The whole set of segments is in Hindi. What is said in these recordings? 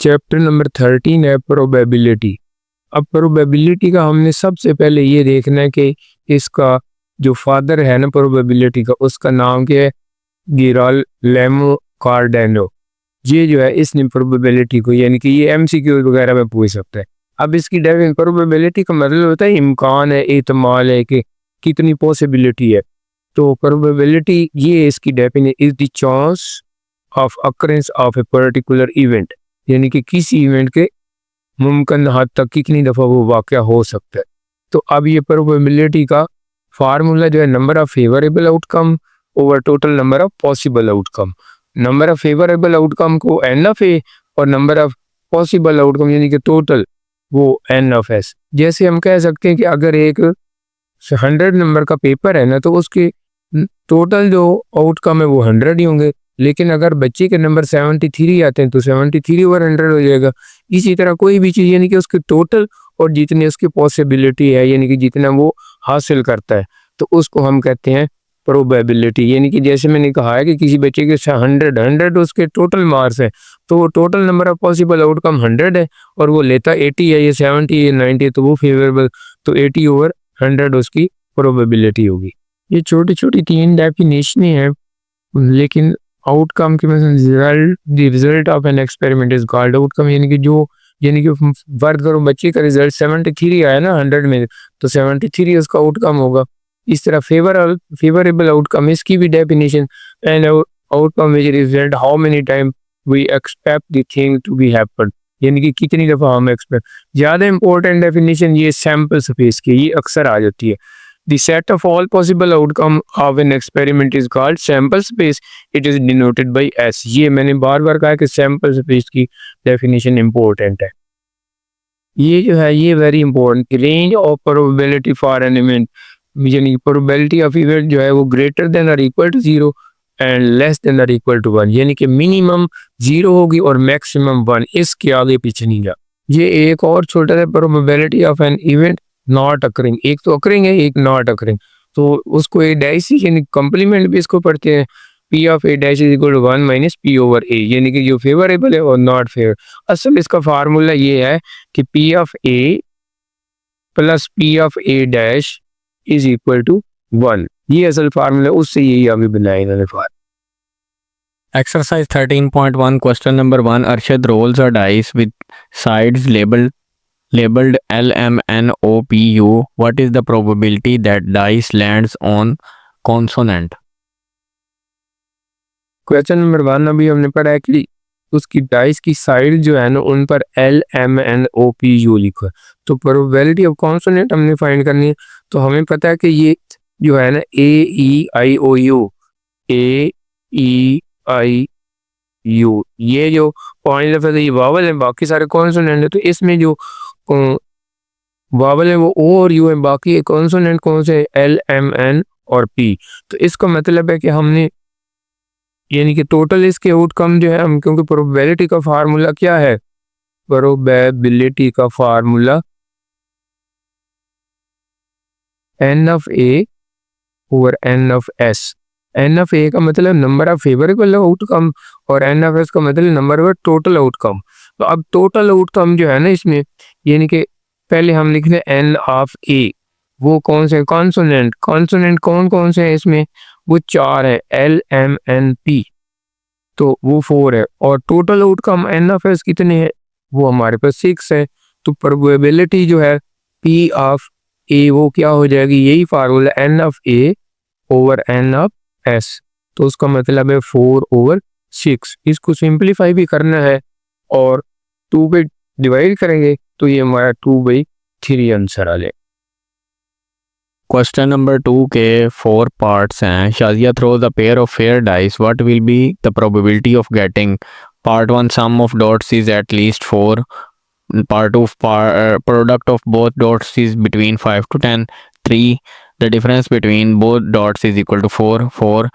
चैप्टर नंबर 13 है प्रोबेबिलिटी। अब प्रोबेबिलिटी का हमने सबसे पहले ये देखना है कि इसका जो फादर है ना प्रोबेबिलिटी का, उसका नाम क्या है? गिरालेमो कार्डेनो। ये जो है इसने प्रोबेबिलिटी को, यानी कि ये एमसीक्यू वगैरह में पूछ सकता है। अब इसकी डेफिनेशन, प्रोबेबिलिटी का मतलब होता है इम्कान है, एहतमाल है कि कितनी पॉसिबिलिटी है। तो प्रोबेबिलिटी ये इसकी definition is the chance of occurrence of a particular event, यानी कि किसी इवेंट के मुमकिन हद तक कितनी दफ़ा वो वाक़या हो सकता है। तो अब ये प्रोबेबिलिटी का फार्मूला जो है, number of favourable outcome over total number of possible outcome. Number of favourable outcome को एन ऑफ ए और नंबर ऑफ पॉसिबल आउटकम यानी कि टोटल वो एन ऑफ एस। जैसे हम कह सकते हैं कि अगर एक 100 नंबर का पेपर है ना, तो उसके टोटल जो आउटकम है वो 100 ही होंगे, लेकिन अगर बच्चे के नंबर 73 आते हैं तो 73 ओवर 100 हो जाएगा। इसी तरह कोई भी चीज़, यानी कि उसके टोटल और जितनी उसकी पॉसिबिलिटी है, यानी कि जितना वो हासिल करता है, तो उसको हम कहते हैं प्रोबेबिलिटी। यानी कि जैसे मैंने कहा है कि किसी बच्चे के 100 उसके टोटल मार्क्स है, तो total number of possible outcome 100 है और वो लेता 80 है या 70 या 90, तो वो फेवरेबल, तो 80 ओवर 100 उसकी प्रोबेबिलिटी होगी। ये छोटी छोटी 3 डेफिनेशन हैं, लेकिन आउटकम के result of an experiment is called outcome. यानी कि जो, यानी कि फर्ज करो बच्चे का रिजल्ट 73 आया ना 100 में, तो 73 उसका आउटकम होगा। इस तरह फेवरेबल आउटकम, इसकी भी definition, and outcome which result how many time we expect the thing to be happen, यानी कि कितनी दफ़ा हम एक्सपेक्ट। ज़्यादा इंपॉर्टेंट डेफिनेशन ये सैम्पल स्पेस की, ये अक्सर आ जाती है। The set of all possible outcome of an experiment is called sample space. It is denoted by S. ये मैंने बार बार कहा कि sample space की definition important है। ये जो है ये very important, range of probability for an event, यानी probability of event जो है वो greater than or equal to 0 and less than or equal to 1, यानी कि minimum 0 होगी और maximum 1, इसके आगे पीछे नहीं जा। ये एक और छोटा सा probability of an event not occurring, एक तो अकरिंग है, एक नॉट अकरिंग, तो उसको ए डैश यानी कंप्लीमेंट भी इसको पढ़ते हैं। P of A dash is equal to 1 minus P over A, यानी कि जो फेवरेबल है और नॉट फेवर। असल इसका फार्मूला ये है कि P of A plus P of A dash is equal to 1, ये असल फार्मूला, उससे यही अभी बनाया इन्होंने formula. Exercise 13.1 question number 1. Arshad rolls a dice with sides labeled L, M, N, O, P, U. What is the probability that dice lands on consonant? Question number 1 अभी हमने पढ़ा है कि उसकी डाइस की साइड जो है ना उन पर L, M, N, O, P, U लिखा है, तो प्रोबेबिलिटी ऑफ कॉन्सोनेंट हमने फाइंड करनी है। तो हमें पता है कि ये जो है ना A, E, I, O, U, A, E, I, U, ये जो 5 लफ्ज़ है ये वावल है, बाकी सारे कॉन्सोनेंट है। तो इसमें जो वावल है वो O और U है, बाकी कॉन्सोनेंट कौन से? L, M, N और P। तो इसका मतलब है कि हमने, यानी कि टोटल इसके आउटकम जो है हम, क्योंकि प्रोबेबिलिटी का फार्मूला क्या है? प्रोबेबिलिटी का formula N of A over N of S। N of A का मतलब नंबर ऑफ फेवरेबल आउटकम और N ऑफ S का मतलब नंबर ऑफ टोटल आउटकम। तो अब टोटल आउटकम जो है ना इसमें, यानी कि पहले हम लिख लें N ऑफ A, वो कौन से कॉन्सोनेंट, कॉन्सोनेंट कौन कौन से हैं इसमें? वो 4 है, L, M, N, P, तो वो 4 है। और total outcome N of S कितने हैं? वो हमारे पास 6 है। तो प्रोबेबिलिटी जो है P ऑफ A वो क्या हो जाएगी? यही formula N of A over N of S, तो उसका मतलब है 4 ओवर 6। इसको सिंप्लीफाई भी करना है और 2 पे डिवाइड करेंगे तो ये हमारा 2/3 आंसर आ जाए। Question number 2 के 4 parts हैं। Shazia throws a pair of fair dice. What will be the probability of getting? Part 1, sum of dots is at least 4. Part 2, product of both dots is between 5 to 10. 3, the difference between both dots is equal to 4. 4,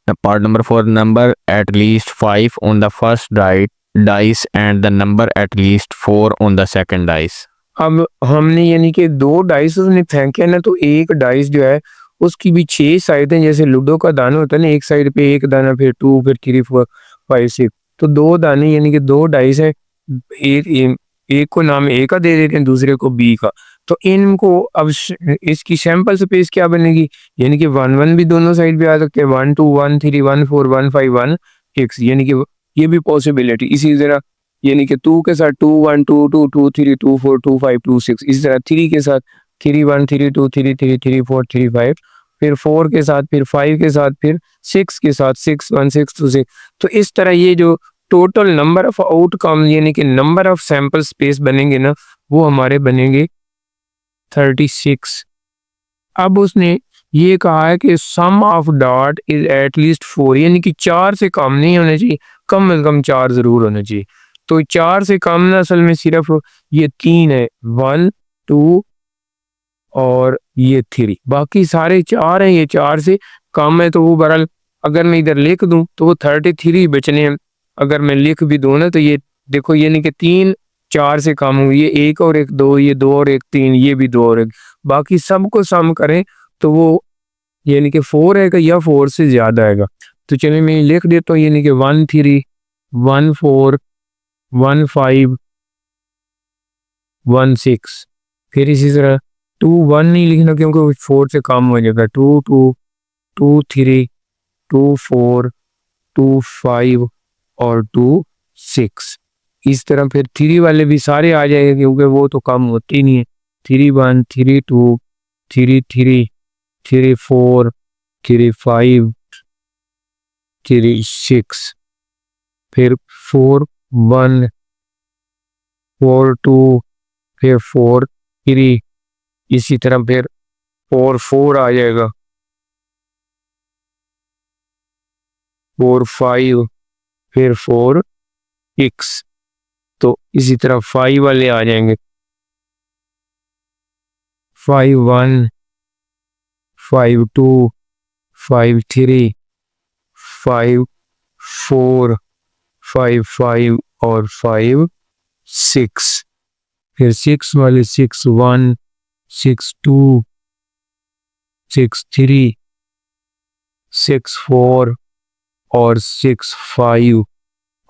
the part number 4, number at least 5 on the first dice and the number at least 4 on the second dice. अब हमने यानी कि 2 डाइस उसने फेंके ना, तो एक डाइस जो है उसकी भी 6 साइड हैं, जैसे लूडो का दाना होता है ना, एक साइड पे एक दाना, फिर 2, फिर 3, 4, 5, 6, तो 2 दाने यानी कि 2 डाइस है, एक को नाम ए का दे देते हैं, दूसरे को बी का। तो इनको अब इसकी सैंपल स्पेस क्या बनेगी, यानी कि 1 1 भी दोनों साइड पे आ सकते हैं, 1 2 1 3 1 4 1 5 1 6, यानी कि ये भी पॉसिबिलिटी। इसी तरह यानी कि 2 के साथ 2 1 2 2 2 3 2 4 2 5 2 6, इसी तरह 3 के साथ 3 1 3 2 3 3 3 4 3 5, फिर 4 के साथ, फिर 5 के साथ, फिर 6 के साथ 6 1 6 2 6। तो इस तरह ये जो टोटल नंबर ऑफ आउटकम यानी कि नंबर ऑफ सैंपल स्पेस बनेंगे ना, वो हमारे बनेंगे 36। अब उसने ये कहा है कि सम ऑफ डॉट इज एटलीस्ट 4, यानी कि 4 से कम नहीं होना चाहिए, कम से कम 4 जरूर होना चाहिए। तो 4 से कम ना असल में सिर्फ ये 3 है, 1 2 और ये 3, बाकी सारे 4 हैं, ये 4 से कम है। तो वो बहरहाल अगर मैं इधर लिख दूं तो वो 33 बचने हैं। अगर मैं लिख भी दूं ना तो ये देखो, यानी कि 3 4 से कम हुई, ये 1 और 1 2, ये 2 और 1 3, ये भी 2 और 1, बाकी सबको सम करें तो वो यानी कि 4 आएगा या 4 से ज्यादा आएगा। तो चलिए मैं लिख देता हूँ, यानी कि 1 3 1 4 1 5 1 6। फिर इसी तरह 2 1 नहीं लिखना क्योंकि 4 से कम हो जाएगा, 2 2 2 3 2 4 2 5 और 2 6। इस तरह फिर 3 वाले भी सारे आ जाएंगे क्योंकि वो तो कम होती नहीं है, 3 1 3 2 3 3 3 4 3 5 3 6, फिर 4 1 4 2, फिर 4 3, इसी तरह फिर 4 4 आ जाएगा, 4 5, फिर 4 6। तो इसी तरह 5 वाले आ जाएंगे, 5 1 5 2 5 3 5 4 5 5 और 5 6। फिर 6 वाले 6 1 6 2 6 3 6 4 और 6 5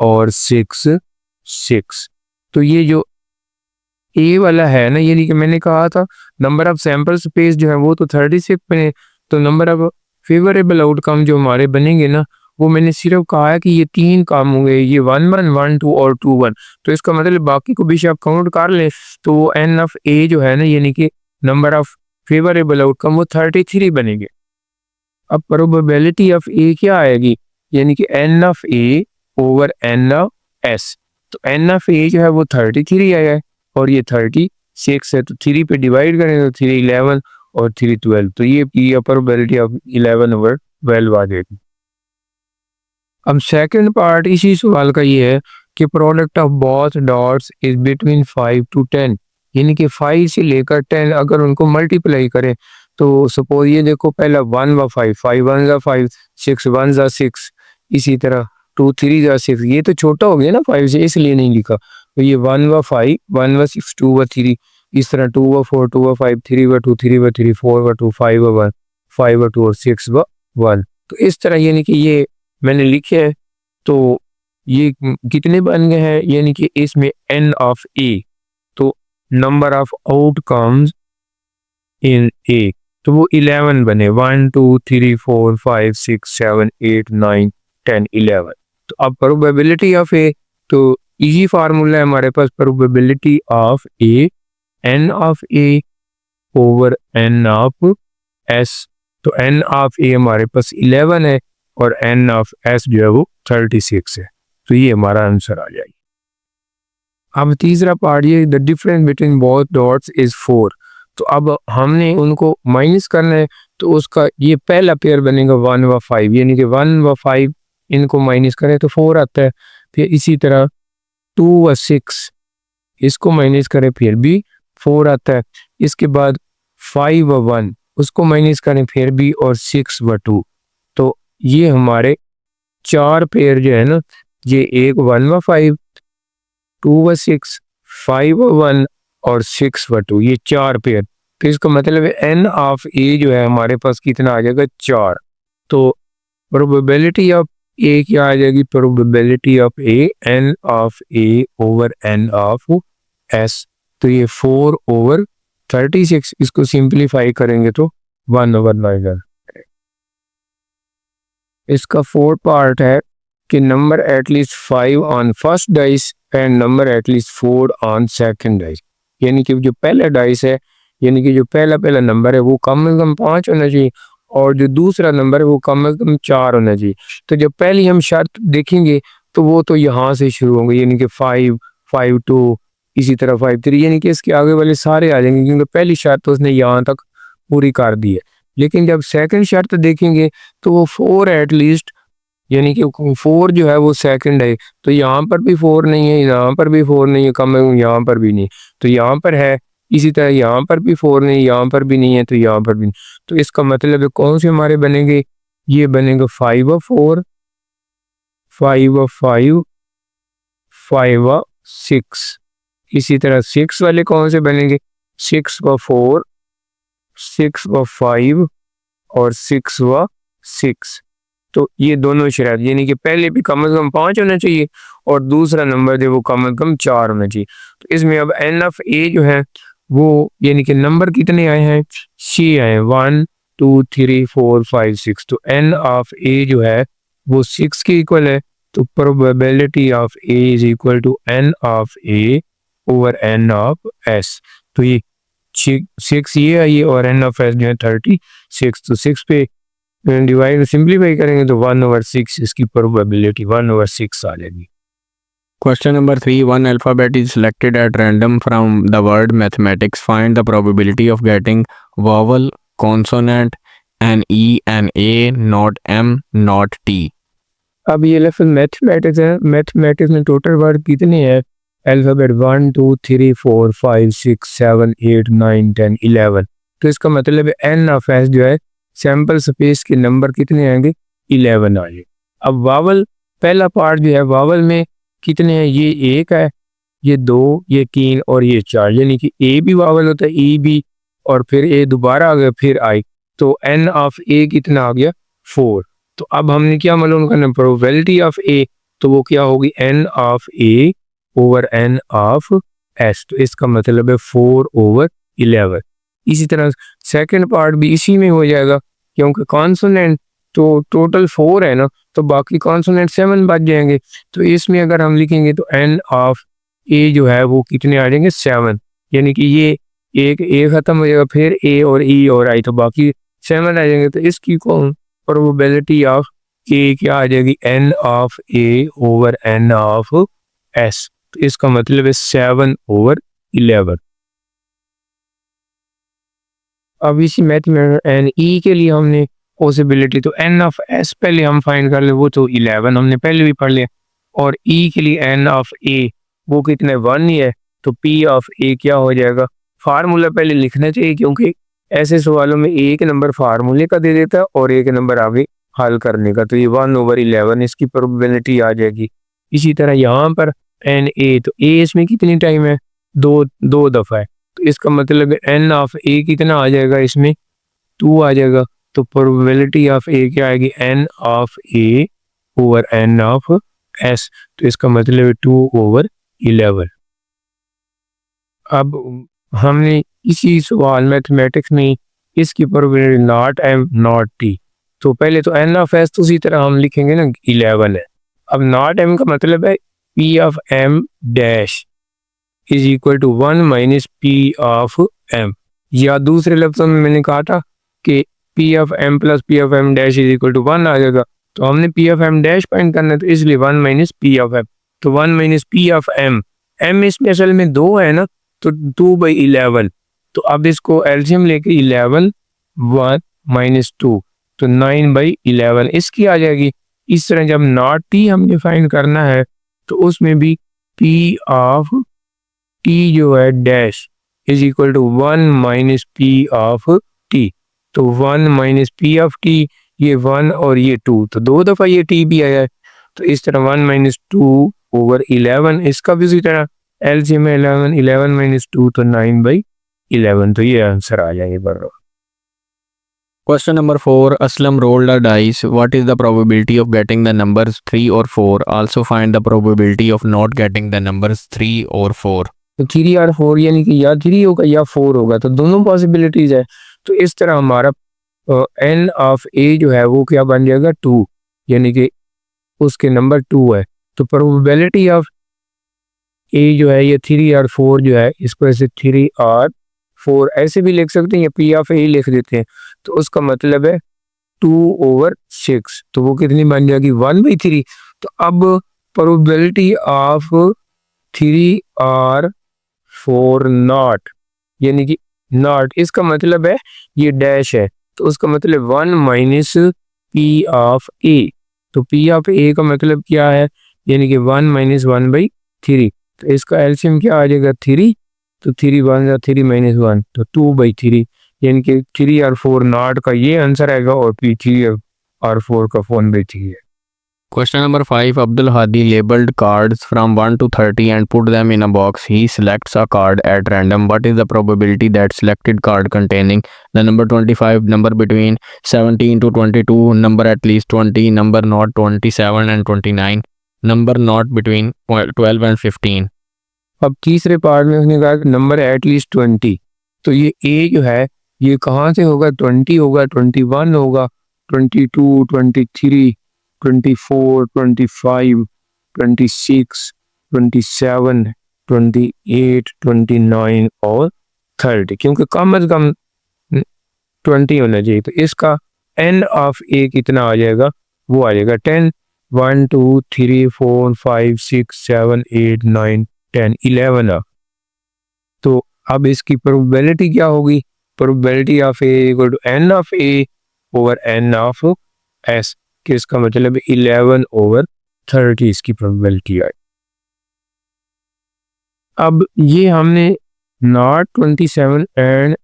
और 6 6। तो ये जो ए वाला है ना, यानी कि मैंने कहा था नंबर ऑफ सैंपल स्पेस जो है वो तो 36 बने, तो नंबर ऑफ फेवरेबल आउटकम जो हमारे बनेंगे ना, वो मैंने सिर्फ कहा है कि ये 3 काम होंगे, ये 1 1 1 2 और 2 1। तो इसका मतलब बाकी को भी आप काउंट कर लें तो वो एन ऑफ ए जो है ना, यानी कि नंबर ऑफ फेवरेबल आउटकम वो 33 बनेंगे। अब प्रोबेबिलिटी ऑफ ए क्या आएगी, यानी कि n of A over N of S. तो एन ऑफ ए जो है वो 33 आया है और ये 36 है, तो 3 पे डिवाइड करें तो 3 11 और 3 12, तो ये प्रोबेबिलिटी ऑफ 11 ओवर 12 आ जाएगी। अब सेकंड पार्ट इसी सवाल का ये है कि product of both dots is between 5 to 10, यानी कि 5 से लेकर 10 अगर उनको मल्टीप्लाई करें तो सपोज ये देखो, पहला 1 व 5, 5 1 जा 5, 6 1 जा 6, इसी तरह 2 3 जा 6, ये तो छोटा हो गया ना 5 से, इसलिए नहीं लिखा। तो ये 1 व 5 1 व 6 2 व 3, इस तरह 2 व 4 2 व 5 3 व 2 3 व 3 4 व 2 5 व 1 5 व 2 और 6 व 1। तो इस तरह यानी कि ये मैंने लिखे हैं। तो ये कितने बन गए हैं, यानी कि इसमें एन ऑफ ए, तो नंबर ऑफ आउटकम्स इन ए, तो वो 11 बने, 1 2 3 4 5 6 7 8 9 10 11। तो अब प्रोबेबिलिटी ऑफ ए, तो इजी फार्मूला है हमारे पास, probability of A N of A over N of S. तो एन ऑफ ए हमारे पास 11 है और एन ऑफ एस जो है वो 36 है, तो ये हमारा आंसर आ जाएगा। अब तीसरा पार्ट ये, the difference between both dots is 4। तो अब हमने उनको माइनस करना है, तो उसका ये पहला पेयर बनेगा 1 व 5, यानी कि 1 व 5 इनको माइनस करें तो 4 आता है। फिर इसी तरह 2 व 6 इसको माइनस करें फिर भी 4 आता है। इसके बाद 5 व 1 उसको माइनस करें फिर भी, और 6 व 2। तो ये हमारे 4 पेयर जो है ना, ये एक 1 व 5, 2 व 6, 5 व 1 और 6 व 2, ये 4 पेयर। तो इसका मतलब है एन ऑफ ए जो है हमारे पास कितना आ जाएगा, 4। तो प्रोबेबिलिटी ऑफ ए क्या आ जाएगी, probability of A, N of A over N of S. तो ये 4/36, इसको सिंप्लीफाई करेंगे तो 1/9। इसका फोर्थ पार्ट है कि number at least 5 on first dice and number at least 4 on second dice. यानी कि जो पहला डाइस है, यानी कि जो पहला नंबर है वो कम से कम 5 होना चाहिए, और जो दूसरा नंबर है वो कम से कम 4 होना चाहिए। तो जब पहली हम शर्त देखेंगे तो वो तो यहाँ से शुरू होंगे, यानी कि 5, 5 2, इसी तरह 5 3, यानी कि इसके आगे वाले सारे आ जाएंगे, क्योंकि पहली शर्त तो उसने यहाँ तक पूरी कर दी है। लेकिन जब सेकंड शर्त देखेंगे तो वो 4 एटलीस्ट, यानी कि 4 जो है वो सेकंड है, तो यहाँ पर भी 4 नहीं है, यहाँ पर भी 4 नहीं है, कम यहाँ पर भी नहीं, तो यहाँ पर है। इसी तरह यहाँ पर भी 4 नहीं, यहाँ पर भी नहीं है, तो यहाँ पर भी नहीं। तो इसका मतलब है कौन से हमारे बनेंगे, ये बनेगा 5/4, 5/5, 5/6। इसी तरह 6 वाले कौन से बनेंगे, 6/4, 6/5 और 6/6। तो ये दोनों शर्त, यानी कि पहले भी कम से कम 5 होना चाहिए और दूसरा नंबर जो वो कम से कम 4 होना चाहिए। तो इसमें अब एन ऑफ ए जो है वो, यानी कि नंबर कितने आए हैं, 6 आए हैं, 1 2 3 4 5 6। तो एन ऑफ ए जो है वो 6 के इक्वल है। तो probability of A is equal to n of A over N of S. तो ये 6 ये आई और एन ऑफ एस जो है 36। तो 6 पे डिवाइड सिंप्लीफाई करेंगे तो 1/6, इसकी प्रोबेबिलिटी 1/6 आ जाएगी। Question number 3. One alphabet is selected at random from the word mathematics. Find the probability of getting vowel, consonant, an E, an A, not M, not T. अब ये लफ्ज़ मैथमेटिक्स है, मैथमेटिक्स में टोटल वर्ड कितने हैं, अल्फ़ाबेट 1 2 3 4 5 6 7 8 9 10 11। तो इसका मतलब है एन ऑफ एस जो है सैंपल स्पेस के नंबर कितने आएंगे, 11 आएंगे। अब वावल पहला पार्ट जो है, वावल में कितने हैं, ये 1 है, ये 2, ये 3 और ये 4, यानी कि ए भी वावल होता है, ई भी, और फिर ए दोबारा आ गया, फिर आई। तो एन ऑफ ए कितना आ गया, 4। तो अब हमने क्या मालूम करना, प्रोबेबिलिटी ऑफ ए, तो वो क्या होगी, n of A over N of S. तो इसका मतलब है 4/11। इसी तरह सेकंड पार्ट भी इसी में हो जाएगा, क्योंकि कॉन्सोनेंट तो टोटल 4 है ना, तो बाकी कॉन्सोनेंट 7 बच जाएंगे। तो इसमें अगर हम लिखेंगे तो एन ऑफ ए जो है वो कितने आ जाएंगे, 7, यानी कि ये एक ए खत्म हो जाएगा, फिर ए और ई और आई, तो बाकी 7 आ जाएंगे। तो इसकी कौन प्रोबेबिलिटी ऑफ ए क्या आ जाएगी, n of A over N of S. तो इसका मतलब है 7/11। अब इसी मैथ में एन ई के लिए हमने पॉसिबिलिटी, तो एन ऑफ एस पहले हम फाइंड कर ले, वो तो 11 हमने पहले भी पढ़ लिया, और ई के लिए एन ऑफ ए वो कितने 1 ही है। तो पी ऑफ ए क्या हो जाएगा, फार्मूला पहले लिखना चाहिए, क्योंकि ऐसे सवालों में एक नंबर फार्मूले का दे देता है और एक नंबर आगे हल करने का। तो ये 1/11 इसकी प्रोबेबिलिटी आ जाएगी। इसी तरह यहाँ पर एन ए, तो ए इसमें कितनी टाइम है, दो दफ़ा है। तो इसका मतलब एन ऑफ ए कितना आ जाएगा, इसमें 2 आ जाएगा। तो प्रोबेबिलिटी ऑफ ए क्या आएगी, n of A over N of S. तो इसका मतलब है 2/11। अब हमने इसी सवाल मैथमेटिक्स में इसकी probability not am not T, तो पहले तो एन ऑफ एस तो उसी तरह हम लिखेंगे ना, 11 है। अब नॉट एम का मतलब है P of M dash is equal to 1 minus P of M, या दूसरे लफ्ज़ों में मैंने कहा था कि P of M plus P of M dash is equal to 1 आ जाएगा। तो हमने P of M dash find करना है, तो इसलिए 1 माइनस पी ऑफ एम। तो 1 minus P of M, M इसमें असल में 2 है ना, तो 2/11। तो अब इसको एल्शियम लेके 11 1 माइनस 2, तो 9/11 इसकी आ जाएगी। इस तरह जब नॉट टी हमें फाइंड करना है तो उसमें भी पी ऑफ टी जो है dash is equal to 1 minus P of T. तो 1 माइनस पी ऑफ टी, ये 1 और ये 2, तो 2 दफ़ा ये टी भी आया है। तो इस तरह 1 माइनस 2/11, इसका भी इसी तरह एलसीएम 11 माइनस 2, तो 9/11। तो ये आंसर आ जाएगा बराबर। Question number 4. Aslam rolled a dice. What is the probability of getting the numbers 3 or 4? Also find the probability of not getting the numbers 3 or 4. तो 3 और 4 यानी कि या 3 होगा या 4 होगा, तो दोनों पॉसिबिलिटीज है। तो इस तरह हमारा n ऑफ a जो है वो क्या बन जाएगा 2, यानी कि उसके नंबर 2 है। तो प्रोबेबिलिटी ऑफ a जो है ये 3 और 4 जो है, इसको ऐसे 3 और 4 ऐसे भी लिख सकते हैं या p ऑफ a लिख देते हैं। तो उसका मतलब है 2/6, तो वो कितनी बन जाएगी 1/3। तो अब प्रोबेबिलिटी ऑफ 3 और 4 नॉट, यानी कि नॉट इसका मतलब है ये डैश है, तो उसका मतलब 1 माइनस p ऑफ a। तो p ऑफ a का मतलब क्या है, यानी कि 1 माइनस 1/3। तो इसका एलसीएम क्या आ जाएगा 3, तो 3 1 या 3 माइनस 1 तो 2/3, यानी कि 3 और 4 नॉट का ये आंसर आएगा और p 3 और 4 का 1/3 है। Question number 5. Abdul Hadi labeled cards from 1 to 30 and put them in a box. He selects a card at random. What is the probability that selected card containing the number 25, number between 17 to 22, number at least 20, number not 27 and 29, number not between 12 and 15? अब तीसरे पार्ट में उसने कहा कि नंबर एटलीस्ट 20, तो ये ए जो है ये कहाँ से होगा, 20 होगा, 21 होगा, 22, 23, 24, 25, 26, 27, 28, 29 और 30, क्योंकि कम से कम 20 होना चाहिए। तो इसका एन ऑफ ए कितना आ जाएगा, वो आ जाएगा 10, 1 2 3 4 5 6 7 8 9 10 11। तो अब इसकी प्रोबेबिलिटी क्या होगी, probability of A equal to n of A over N of S, कि इसका मतलब 11/30 इसकी प्रोबेबिलिटी आई। अब ये हमने नॉट 27 एंड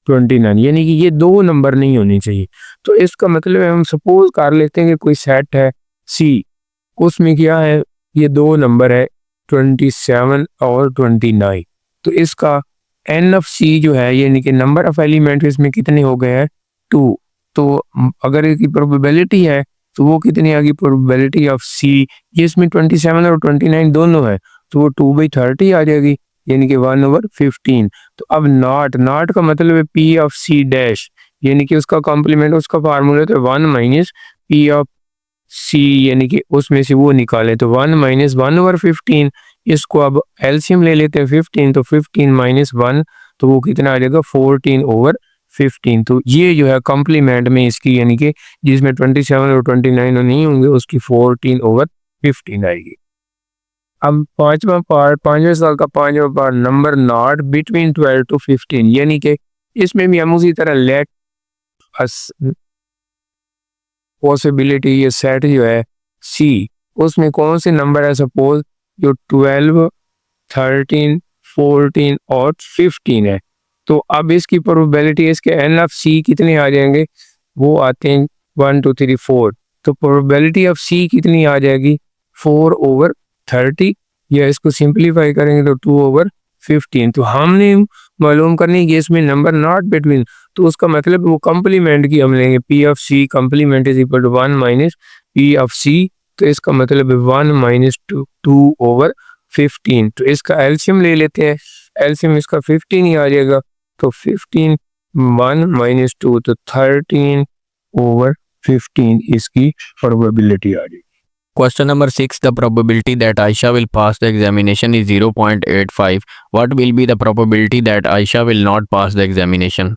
29, यानी कि ये दो नंबर नहीं होनी चाहिए। तो इसका मतलब है हम सपोज कर लेते हैं कि कोई सेट है सी, उसमें क्या है ये दो नंबर है 27 और 29। तो इसका एन ऑफ सी जो है, यानी कि नंबर ऑफ एलिमेंट इसमें कितने हो गए हैं 2। तो अगर इसकी प्रोबेबिलिटी है तो वो कितनी आ गई, प्रोबेबिलिटी ऑफ सी, ये इसमें 27 और 29 दोनों है, तो वो 2/30 आ जाएगी, यानी कि 1/15। तो अब नॉट का मतलब है पी ऑफ सी डैश, यानी कि उसका कॉम्प्लीमेंट, उसका फार्मूला तो 1 माइनस पी ऑफ सी, यानी कि उसमें से वो निकाले तो 1 माइनस 1/15। इसको अब एलसीएम ले लेते हैं 15, तो 15 माइनस 1 तो वो कितना आ जाएगा 14/15। तो ये जो है कॉम्प्लीमेंट में इसकी, यानी कि जिसमें 27 और 29 नहीं होंगे उसकी 14/15 आएगी। अब पांचवें साल का पांचवा part number not between 12 to 15, यानी कि इसमें भी हम उसी तरह लेट पॉसिबिलिटी ये सेट जो है सी, उसमें कौन से नंबर है सपोज जो 12, 13, 14 और 15 है। तो अब इसकी प्रोबेबिलिटी, इसके एन ऑफ सी कितने आ जाएंगे, वो आते हैं 1 2 3 4। तो प्रोबेबिलिटी ऑफ सी कितनी आ जाएगी 4/30, या इसको सिंप्लीफाई करेंगे तो 2/15। तो हमने मालूम करनी कि इसमें नंबर नॉट बिटवीन, तो उसका मतलब वो कॉम्प्लीमेंट की हम लेंगे, P of C complement is equal to 1 minus P of C. तो इसका मतलब है 1 माइनस 2/15। तो इसका एलसीएम ले लेते हैं, एलसीएम इसका 15 ही आ जाएगा, तो 15 1 माइनस 2 तो 13/15 इसकी प्रोबेबिलिटी आ जाएगी। Question number 6. The probability that Aisha will pass the examination is 0.85. What will be the probability that Aisha will not pass the examination?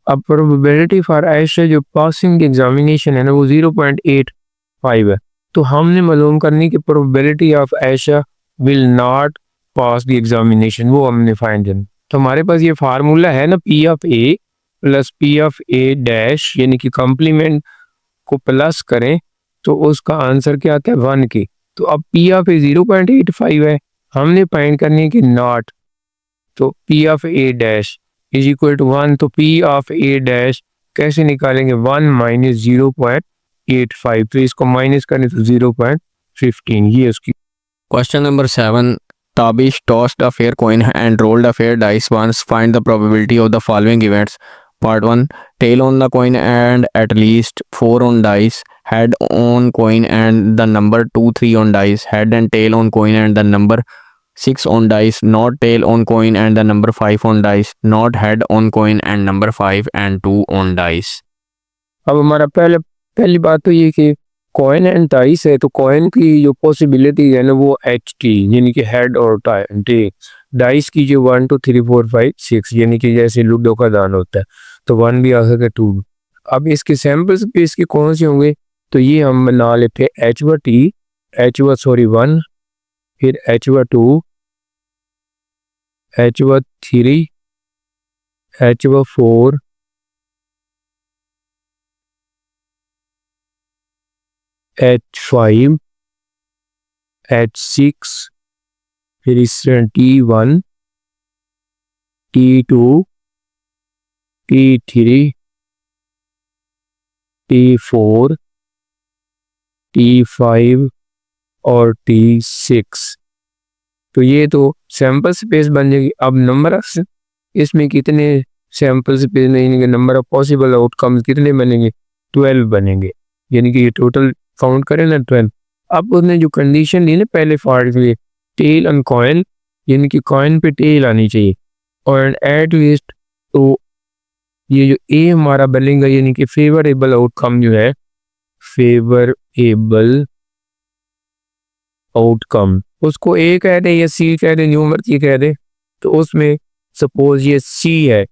अब प्रोबेबिलिटी फॉर आयशा जो पासिंग एग्जामिनेशन है ना वो 0.85 है। तो हमने मालूम करनी कि probability of Ayesha will not pass the examination, वो हमने फाइंड करना। तो हमारे पास ये फार्मूला है ना P of A plus P of A dash, यानी कि कॉम्प्लीमेंट को प्लस करें तो उसका आंसर क्या आता है 1 की। तो अब पी ऑफ ए 0.85 है, हमने फाइंड करनी है कि नॉट, तो P of A dash is equal to 1। तो पी ऑफ ए डैश कैसे निकालेंगे 1 माइनस 0.85, तो इसको माइनस करें तो 0.15, ये उसकी। Question number 7. Tabish tossed a fair coin and rolled a fair dice once. Find the probability of the following events. Part 1, tail on the coin and at least 4 on dice, head on coin and the number 2 3 on dice, head and tail on coin and the number 6 on dice, not tail on coin and the number 5 on dice, not head on coin and number 5 and 2 on dice. अब हमारा पहली बात तो ये कि कॉइन एंड डाइस है, तो कॉइन की जो पॉसिबिलिटी है ना वो एच टी यानी कि हेड और टेल, डाइस की जो 1 2 3 4 5 6 यानी कि जैसे लूडो का दान होता है, तो 1 भी आ सकता है 2। अब इसके सैंपल्स पे इसके कौन से होंगे, तो ये हम बना लेते हैं एच व टी, एच व सॉरी 1, फिर एच व 2, एच व 3, एच व 4, H5, H6, फिर इस T1, T2, T3, T4, T5 और T6। तो ये तो सैंपल स्पेस बन जाएगी। अब नंबर ऑफ इसमें कितने सैंपल स्पेस में नंबर ऑफ पॉसिबल आउटकम्स कितने बनेंगे, 12 बनेंगे, यानी कि ये टोटल काउंट करें ना 12। अब उसने जो कंडीशन दी ना पहले पार्ट के लिए, टेल ऑन कॉइन यानी कि कॉइन पे टेल आनी चाहिए, और एट लीस्ट तो ये जो ए हमारा बनेगा यानी कि फेवरेबल आउटकम जो है, फेवरेबल आउटकम उसको ए कह दे या सी कह दे, न्यू मर्जी कह दे। तो उसमें सपोज ये सी है,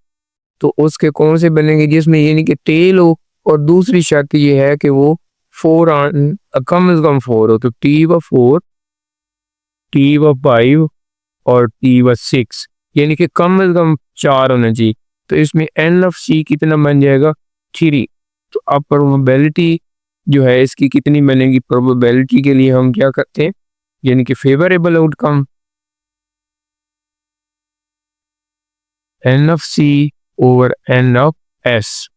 तो उसके कौन से बनेंगे जिसमें यानी कि टेल हो, और दूसरी शर्त ये है कि वो 4 कम से कम 4 हो, तो टी व 4, टी व 5 और टी व 6 यानी कि कम से कम 4 होना चाहिए। तो इसमें एन ऑफ सी कितना बन जाएगा, 3। तो अब प्रोबेबिलिटी जो है इसकी कितनी बनेगी, प्रोबेबिलिटी के लिए हम क्या करते हैं यानी कि favourable outcome n of C over N of S.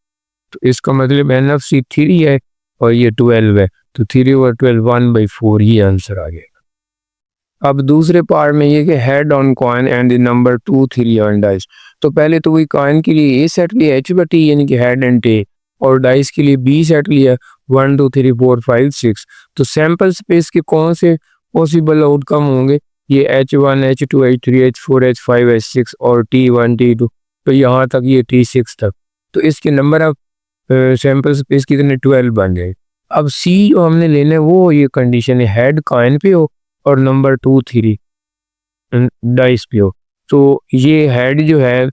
तो इसका मतलब एन ऑफ सी 3 है और ये 12 है, तो 3 ओवर 12 1/4 ये आंसर आ गया। अब दूसरे पार्ट में ये कि head on coin and the number 2 3 on dice. तो पहले तो वही कॉइन के लिए ए सेट लिया एच बटी यानी कि हेड एंड टेल, और डाइस के लिए बी सेट लिया 1 2 3 4 5 6। तो सैंपल स्पेस के कौन से पॉसिबल आउटकम होंगे, ये H1 H2 H3 H4 H5 H6 और T1 T2, तो यहाँ तक ये T6 तक। तो इसके नंबर ऑफ सैंपल स्पेस कितने 12 बन जाए। अब सी जो हमने लेना है वो ये कंडीशन है हेड कॉइन पे हो और नंबर 2 3 डाइस पे हो। तो ये हेड जो है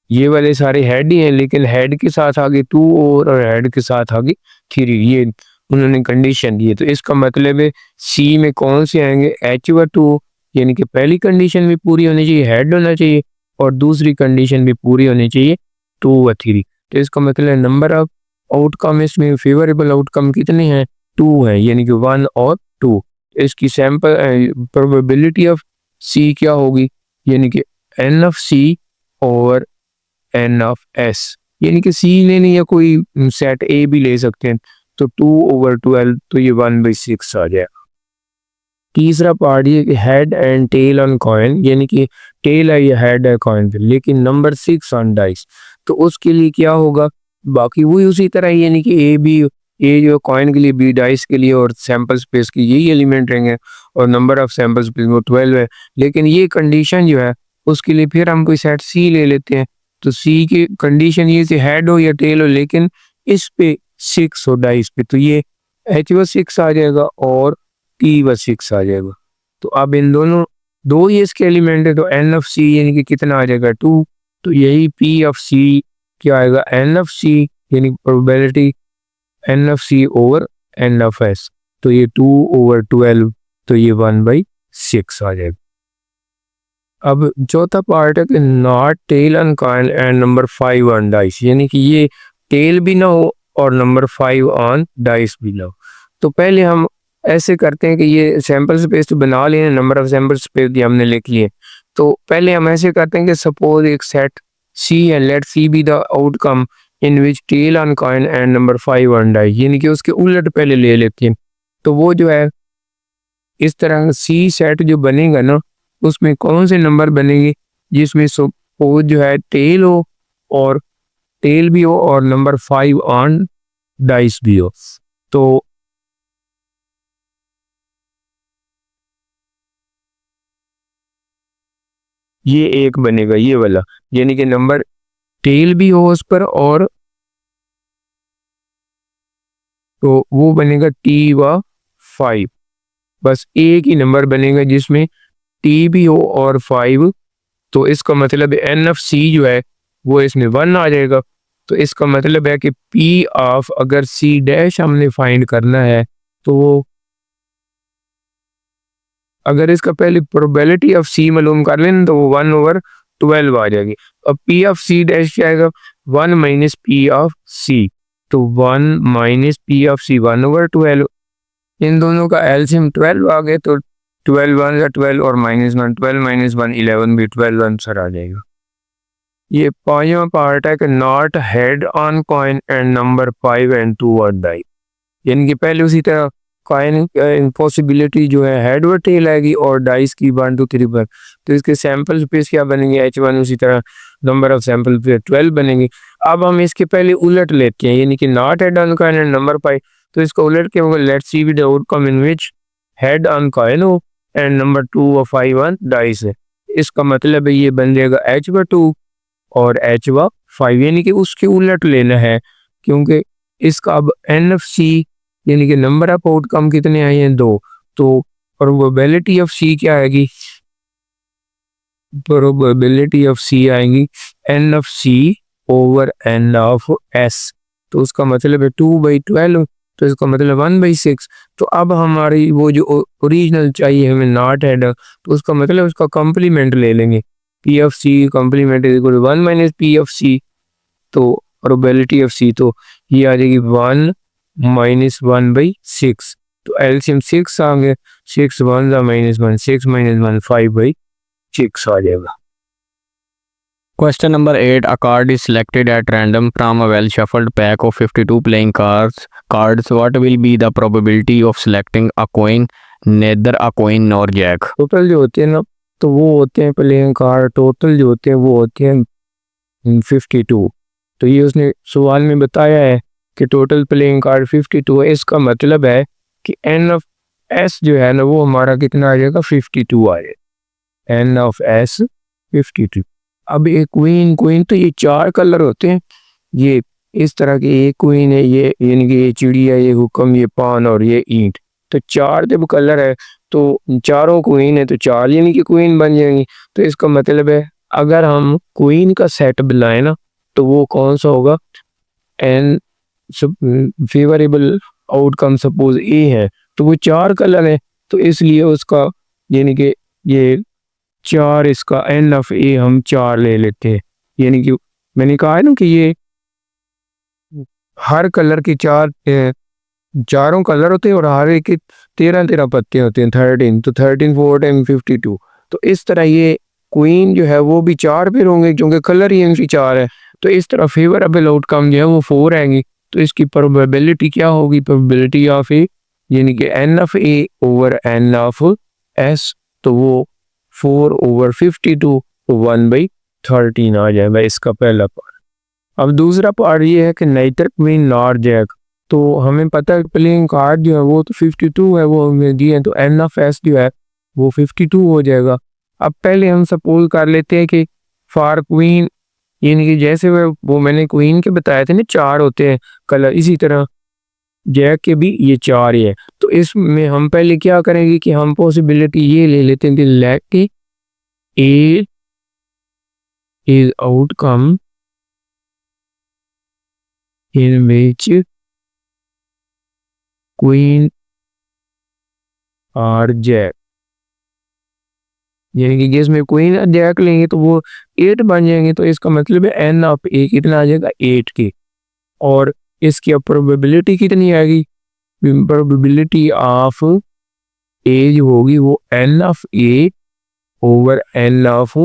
ये वाले सारे हेड ही हैं, लेकिन हेड के साथ आगे 2 और हेड के साथ आगे 3, ये उन्होंने कंडीशन दी है। तो इसका मतलब है सी में कौन से आएंगे, एच व 2 यानी कि पहली कंडीशन भी पूरी होनी चाहिए, हेड होना चाहिए, और दूसरी कंडीशन भी पूरी होनी चाहिए 2 व 3। तो इसका मतलब नंबर ऑफ आउटकम इसमें फेवरेबल आउटकम कितने हैं, 2 है, यानी कि 1 और 2। इसकी सैंपल प्रोबेबिलिटी ऑफ सी क्या होगी, यानी कि एन ऑफ सी और एन ऑफ एस, यानी कि सी लेने या कोई सेट ए भी ले सकते हैं। तो 2 ओवर 12, तो ये 1/6 आ जाएगा। तीसरा पार्ट ये कि head and tail on coin, यानी कि टेल है या हेड है कॉइन पे, लेकिन नंबर 6 ऑन डाइस। तो उसके लिए क्या होगा, बाकी वही उसी तरह ही, यानी कि ए बी, ए जो कॉइन के लिए, बी डाइस के लिए, और सैंपल स्पेस की यही एलिमेंट रहेंगे, और नंबर ऑफ सैंपल स्पेस वो 12 है। लेकिन ये कंडीशन जो है उसके लिए फिर हम कोई सेट सी ले लेते हैं। तो सी की कंडीशन ये से हेड हो या टेल हो, लेकिन इस पे 6 हो डाइस पे, तो ये एच व 6 आ जाएगा और टी व 6 आ जाएगा। तो अब इन दोनों दो ही इसके एलिमेंट है, तो एन ऑफ सी यानी कि कितना आ जाएगा 2। तो यही पी ऑफ सी क्या आएगा, एन ऑफ सी यानी probability n of C over N of S. तो ये 2 ओवर 12, तो ये 1/6 आ जाएगा। अब चौथा पार्ट है कि not tail on coin and number 5 on dice, यानी कि ये टेल भी ना हो और नंबर 5 ऑन डाइस भी ना हो। तो पहले हम ऐसे करते हैं कि ये सैंपल स्पेस तो बना लिए, नंबर ऑफ सैंपल स्पेस भी हमने लिख लिए। तो पहले हम ऐसे करते हैं कि सपोज एक सेट सी है, let C be the outcome in which tail on coin and number 5 on dice, यानी कि उसके उलट पहले ले लेते हैं। तो वो जो है इस तरह सी सेट जो बनेगा ना, उसमें कौन से नंबर बनेंगे जिसमें सपोज जो है टेल हो और टेल भी हो और नंबर 5 ऑन डाइस भी हो। तो ये एक बनेगा ये वाला, यानी कि नंबर टेल भी हो उस पर, और तो वो बनेगा टी व 5। बस एक ही नंबर बनेगा जिसमें टी भी हो और 5। तो इसका मतलब एन एफ सी जो है वो इसमें 1 आ जाएगा। तो इसका मतलब है कि पी ऑफ अगर सी डैश हमने फाइंड करना है तो वो, अगर इसका पहले प्रोबेबिलिटी ऑफ सी मालूम कर लें तो वो 1/12 आ जाएगी। अब पी ऑफ सी डैश क्या आएगा, 1 माइनस पी ऑफ सी। तो 1 माइनस पी ऑफ सी 1/12। इन दोनों का एलसीएम 12 आ गया, तो 12 1 या 12 और -1, 12 - 1 11 भी 12 आंसर आ जाएगा। ये पांचवा पार्ट है कि not head on coin and number 5 and 2 और डाई, यानी कि पहले उसी तरह कॉइन पॉसिबिलिटी जो है हेड व टेल आएगी और डाइस की 1 2 3 पर। तो इसके सैंपल स्पेस क्या बनेंगे, H1, उसी तरह नंबर ऑफ सैंपल पे 12 बनेंगे। अब हम इसके पहले उलट लेते हैं, यानी कि not head on coin and number 5। तो इसको उलट के होगा let's see the outcome in which head on coin हो एंड नंबर 2 और 5 ऑन डाइस है। इसका मतलब है ये बन जाएगा H2 और H5, यानी कि उसके उलट लेना है, क्योंकि इसका अब NFC यानी कि नंबर ऑफ आउटकम कितने आए हैं 2। तो प्रोबेबिलिटी ऑफ सी क्या आएगी, प्रोबेबिलिटी ऑफ सी आएगी n of C over N of S. तो उसका मतलब है 2/12, तो इसका मतलब 1/6। तो अब हमारी वो जो ओरिजिनल चाहिए हमें नॉट हेड, तो उसका मतलब उसका कॉम्प्लीमेंट ले लेंगे, P of C complement is equal to 1 minus P of C. तो प्रोबेबिलिटी ऑफ सी, तो ये आ जाएगी 1 माइनस 1/6। तो एलसीएम 6 आ गया, 6 1 -1, 6 - 1 5/6 आ जाएगा। Question number 8. A card is selected at random from a well-shuffled pack of 52 playing cards. What will be the probability of selecting a coin, neither a coin nor jack? Total जो होते हैं ना, तो वो होते हैं प्लेइंग कार्ड, टोटल जो होते हैं वो होते हैं 52। तो ये उसने सवाल में बताया है कि टोटल प्लेइंग कार्ड 52 है। इसका मतलब है कि एन ऑफ एस जो है ना वो हमारा कितना आ जाएगा, 52 आ जाएगा, एन ऑफ एस 52। अब एक क्वीन तो ये 4 कलर होते हैं, ये इस तरह की एक क्वीन है, ये यानी कि ये चिड़िया, ये हुक्म, ये पान और ये ईंट। तो 4 जब कलर है तो चारों क्वीन है, तो 4 यानी कि क्वीन बन जाएंगी। तो इसका मतलब है अगर हम क्वीन का सेट बनाए ना तो वो कौन सा होगा, एन फेवरेबल आउटकम सपोज ए है, तो वो 4 कलर है, तो इसलिए उसका यानी कि ये 4, इसका एन ऑफ ए हम 4 ले लेते हैं। यानी कि मैंने कहा है ना कि ये हर कलर के 4 चारों कलर होते हैं और हर एक के 13 पत्ते होते हैं, 13। तो 13 4 10 52। तो इस तरह ये क्वीन जो है वो भी 4 फिर होंगे क्योंकि कलर ही इनकी 4 है। तो इस तरह फेवरेबल आउटकम जो है वो 4 आएंगी। तो इसकी प्रोबेबिलिटी क्या होगी, प्रोबेबिलिटी ऑफ ए यानी कि n of A over N of S, तो वो 4/52 तो 1/13 आ जाएगा इसका पहला पार्ट। अब दूसरा पार्ट ये है कि नाइटर क्वीन नॉर जैक। तो हमें पता है प्लेइंग कार्ड जो है वो तो 52 है, वो हमें दिए हैं, तो एन ऑफ एस जो है वो 52 हो जाएगा। अब पहले हम सपोज कर लेते हैं कि फॉर क्वीन, यानी कि जैसे वो मैंने क्वीन के बताए थे ना 4 होते हैं कलर, इसी तरह जैक के भी ये 4 ही है। तो इसमें हम पहले क्या करेंगे कि हम पॉसिबिलिटी ये ले लेते हैं कि let A is outcome in which queen और जैक, यानी कि जिसमें क्वीन और जैक लेंगे तो वो 8 बन जाएंगे। तो इसका मतलब है एन ऑफ ए कितना आ जाएगा, 8 के। और इसकी प्रोबेबिलिटी कितनी आएगी, प्रोबेबिलिटी ऑफ ए जो होगी वो n of A over N of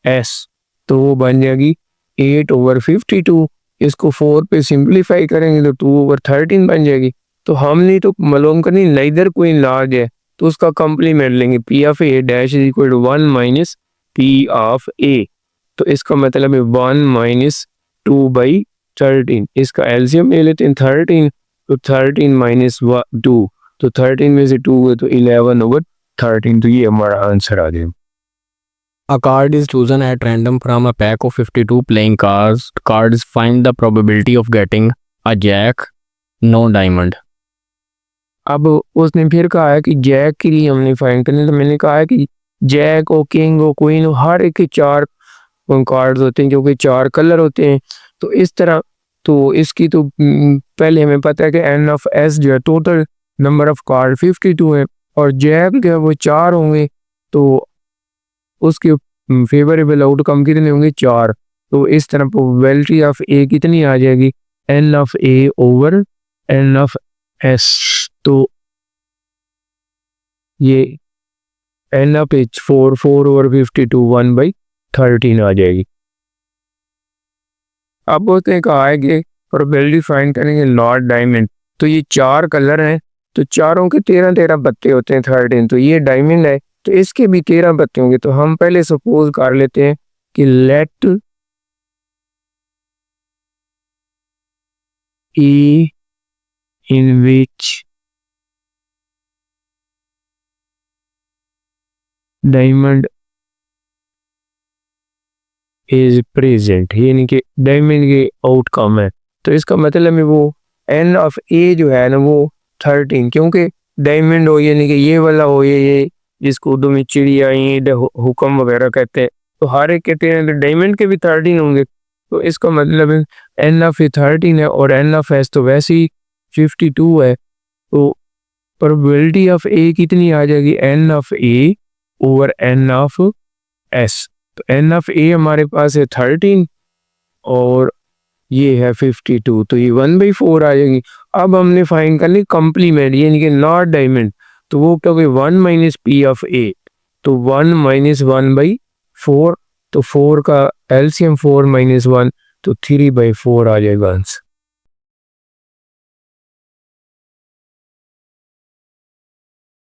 S, तो वो बन जाएगी 8/52। इसको 4 पे सिंप्लीफाई करेंगे तो 2/13 बन जाएगी। तो हमने तो मालूम करनी नाइदर क्वीन लार्ज है, तो उसका कॉम्प्लीमेंट लेंगे, P of A dash is equal to 1 minus P of A. तो इसका मतलब है 1 - 2/13 13, इसका एलसीएम ले लेते हैं 13, तो 13 माइनस 2, तो 13 में से 2 है तो 11/13, तो ये हमारा आंसर आ गया। A card is chosen at random from a pack of 52 playing cards. Cards find the probability of getting a jack, no diamond. अब उसने फिर कहा है कि जैक के लिए हमने फाइंड करना है, तो मैंने कहा है कि जैक और किंग और क्वीन हर एक के 4 कार्ड्स होते हैं, क्योंकि 4 कलर होते हैं। तो इस तरह तो इसकी तो पहले हमें पता है कि एन ऑफ एस जो है टोटल नंबर ऑफ कार्ड 52 है, और जैक जो है वो 4 होंगे, तो उसके फेवरेबल आउटकम कितने होंगे 4। तो इस तरह प्रोबेबिलिटी ऑफ ए कितनी आ जाएगी, n of A over N of S. तो ये एन ऑफ एच 4 ओवर 52 1/13 आ जाएगी। अब उसने कहा है कि प्रोबेबिलिटी फाइंड करेंगे नॉट डायमंड, तो ये 4 कलर हैं, तो चारों के 13 पत्ते होते हैं 13, तो ये डायमंड है, तो इसके भी 13 पत्ते होंगे। तो हम पहले सपोज कर लेते हैं कि let E in which diamond is present, यानी कि डायमंड के आउटकम है, तो इसका मतलब है वो एन ऑफ ए जो है ना वो 13, क्योंकि डायमंड हो यानी कि ये वाला हो, ये जिसको उर्दू में चिड़िया ईंट हुक्म वगैरह कहते हैं, तो हर एक कहते हैं, तो डायमंड के भी 13 होंगे। तो इसका मतलब है एन ऑफ ए 13 है, और एन ऑफ एस तो वैसे ही 52 है, तो प्रोबेबिलिटी ऑफ ए कितनी आ जाएगी, n of A over N of S. तो एन ऑफ ए हमारे पास है 13 और ये है 52, तो ये 1/4 आ जाएगी। अब हमने फाइंड करनी कंप्लीमेंट यानी कि नॉट डायमंड, तो वो क्या होगी 1 माइनस पी ऑफ ए, तो 1 माइनस 1/4, तो 4 का एलसीएम 4 माइनस 1, तो 3/4 आ जाएगा आंसर।